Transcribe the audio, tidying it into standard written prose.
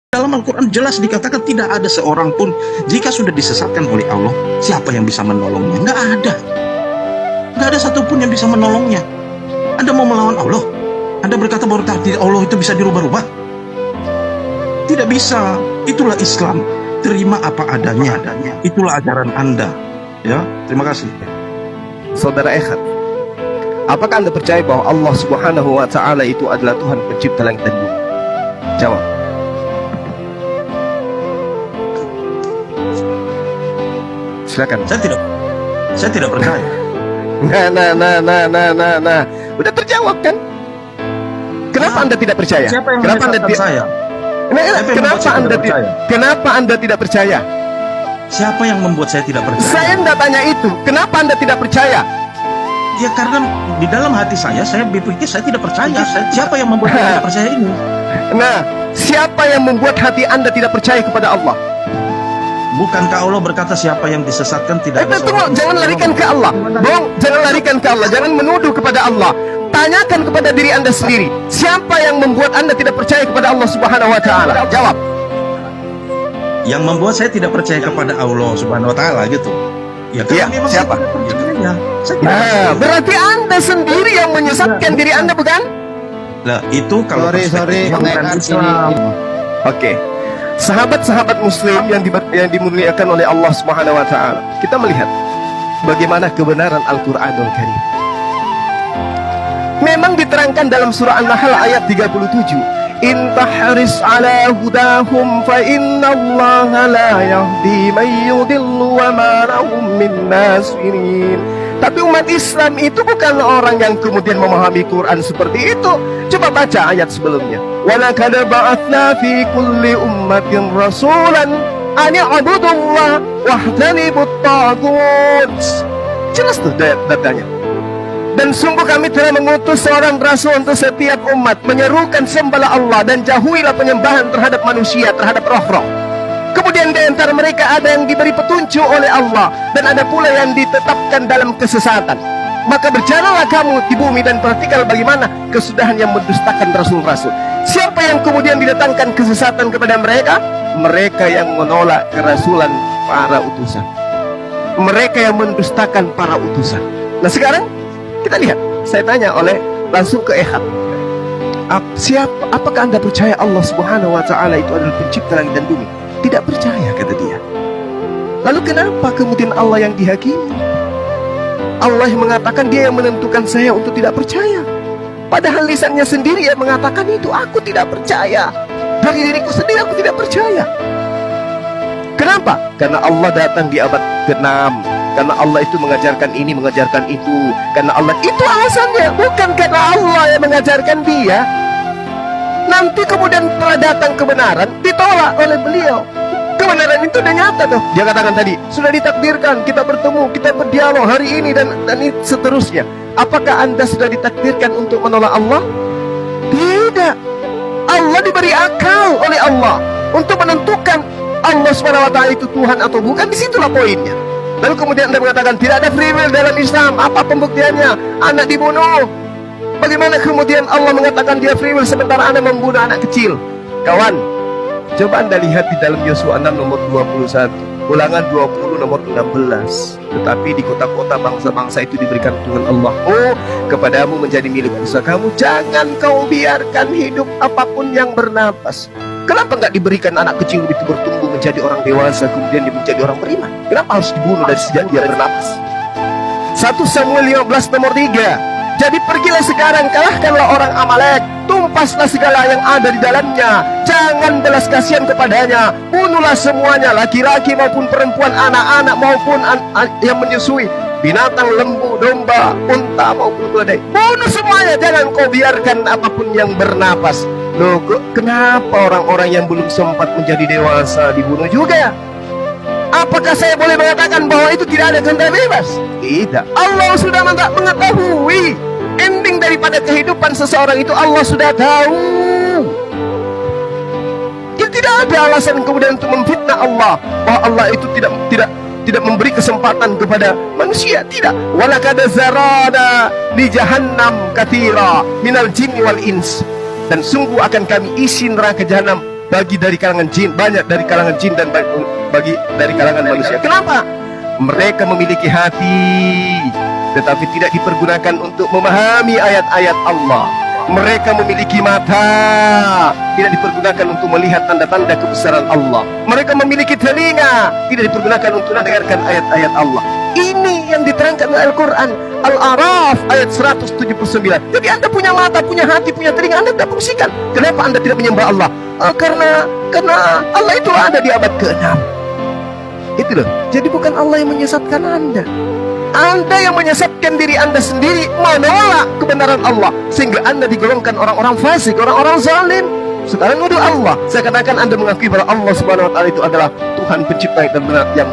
Dalam Al-Quran jelas dikatakan tidak ada seorang pun jika sudah disesatkan oleh Allah, siapa yang bisa menolongnya? Nggak ada. Nggak ada satupun yang bisa menolongnya. Anda mau melawan Allah? Anda berkata bahwa takdir Allah itu bisa dirubah-rubah? Tidak bisa. Itulah Islam. Terima apa adanya. Itulah ajaran Anda. Ya, terima kasih. Saudara Ehad, apakah Anda percaya bahwa Allah Subhanahu wa Ta'ala itu adalah Tuhan pencipta langit dan bumi? Jawab. Silakan. Saya tidak percaya. Nah. Udah terjawab kan? Kenapa Anda tidak percaya? Siapa yang Kenapa Anda menyesatkan saya? Kenapa Anda tidak percaya? Siapa yang membuat saya tidak percaya? Saya tidak tanya itu. Kenapa Anda tidak percaya? Ya karena di dalam hati saya berpikir saya tidak percaya. Siapa yang membuat saya tidak percaya ini? Nah, siapa yang membuat hati Anda tidak percaya kepada Allah? Bukankah Allah berkata siapa yang disesatkan tidak ada tunggu, jangan larikan ke Allah. Jangan larikan ke Allah. Jangan menuduh kepada Allah. Tanyakan kepada diri Anda sendiri. Siapa yang membuat Anda tidak percaya kepada Allah Subhanahu wa Ta'ala? Jawab. Yang membuat saya tidak percaya kepada Allah Subhanahu wa Ta'ala gitu. Ya, memang siapa? Berarti Anda sendiri yang menyesatkan diri Anda, bukan? Lah, itu kalau sorry, Islam. Oke. Sahabat-sahabat muslim yang dimuliakan oleh Allah Subhanahu wa Ta'ala, kita melihat bagaimana kebenaran Al-Qur'anul Karim. Memang diterangkan dalam surah An-Nahl ayat 37, in tahris ala hudahum fa innallaha la yahdi man yudillu wa ma lahum min nasirin. Tapi umat Islam itu bukan orang yang kemudian memahami Quran seperti itu. Coba baca ayat sebelumnya. Walaqad ba'atsna fi kulli ummatin rasulan an i'budullah wahtanibut taghut. Jelas tuh datanya. Dan sungguh kami telah mengutus seorang rasul untuk setiap umat, menyerukan sembahlah Allah dan jauhilah penyembahan terhadap manusia, terhadap roh-roh. Kemudian di antara mereka ada yang diberi petunjuk oleh Allah, dan ada pula yang ditetapkan dalam kesesatan. Maka berjalanlah kamu di bumi dan perhatikan bagaimana kesudahan yang mendustakan rasul-rasul. Siapa yang kemudian didatangkan kesesatan kepada mereka? Mereka yang menolak kerasulan para utusan. Mereka yang mendustakan para utusan. Nah sekarang kita lihat, saya tanya langsung ke Ehad. Apakah Anda percaya Allah Subhanahu wa Ta'ala itu adalah pencipta langit dan bumi? Tidak percaya, kata dia. Lalu kenapa kemudian Allah yang dihakimi? Allah yang mengatakan dia yang menentukan saya untuk tidak percaya. Padahal lisannya sendiri yang mengatakan itu, aku tidak percaya. Dari diriku sendiri aku tidak percaya. Kenapa? Karena Allah datang di abad ke-6. Karena Allah itu mengajarkan ini, mengajarkan itu. Karena Allah itu alasannya, bukan karena Allah yang mengajarkan dia. Nanti kemudian setelah datang kebenaran, ditolak oleh beliau. Kebenaran itu udah nyata tuh. Dia katakan tadi, sudah ditakdirkan kita bertemu, kita berdialog hari ini dan seterusnya. Apakah Anda sudah ditakdirkan untuk menolak Allah? Tidak. Allah diberi akal oleh Allah untuk menentukan Allah SWT itu Tuhan atau bukan. Disitulah poinnya. Lalu kemudian Anda mengatakan tidak ada free will dalam Islam. Apa pembuktiannya? Anak dibunuh. Bagaimana kemudian Allah mengatakan dia free will sementara Anda membunuh anak kecil? Kawan, coba Anda lihat di dalam Yosua 6 nomor 21, Ulangan 20 nomor 16. Tetapi di kota-kota bangsa-bangsa itu diberikan Tuhan Allah, oh kepadamu menjadi milik usaha kamu, jangan kau biarkan hidup apapun yang bernapas. Kenapa nggak diberikan anak kecil itu bertumbuh menjadi orang dewasa, kemudian dia menjadi orang beriman? Kenapa harus dibunuh dari sejak dia bernapas? 1 Samuel 15 nomor 3. Jadi pergilah sekarang, kalahkanlah orang Amalek, tumpaslah segala yang ada di dalamnya, jangan belas kasihan kepadanya, bunuhlah semuanya, laki-laki maupun perempuan, anak-anak maupun yang menyusui, binatang lembu, domba, unta maupun keledai, bunuh semuanya, jangan kau biarkan apapun yang bernapas. Loh, kenapa orang-orang yang belum sempat menjadi dewasa dibunuh juga? Apakah saya boleh mengatakan bahwa itu tidak ada kehendak bebas? Tidak. Allah sudah mengetahui ending daripada kehidupan seseorang itu. Allah sudah tahu. Ya, tidak ada alasan kemudian untuk memfitnah Allah bahwa Allah itu tidak memberi kesempatan kepada manusia. Tidak. Walaqad zarana li jahannam katsira minal jinni wal ins. Dan sungguh akan kami isi neraka jahanam bagi dari kalangan jin, banyak dari kalangan jin dan bagi dari kalangan manusia. Kenapa? Mereka memiliki hati, tetapi tidak dipergunakan untuk memahami ayat-ayat Allah. Mereka memiliki mata, tidak dipergunakan untuk melihat tanda-tanda kebesaran Allah. Mereka memiliki telinga, tidak dipergunakan untuk mendengarkan ayat-ayat Allah. Ini yang diterangkan oleh Al-Quran, Al-A'raf ayat 179. Jadi Anda punya mata, punya hati, punya telinga, Anda tidak fungsikan. Kenapa Anda tidak menyembah Allah? Karena Allah itu ada di abad ke-6. Itu loh. Jadi bukan Allah yang menyesatkan Anda. Anda yang menyesatkan diri Anda sendiri, menolak kebenaran Allah, sehingga Anda digolongkan orang-orang fasik, orang-orang zalim. Sekarang nuduh Allah. Saya katakan Anda mengakui bahwa Allah Subhanahu wa taala itu adalah Tuhan pencipta yang benar, yang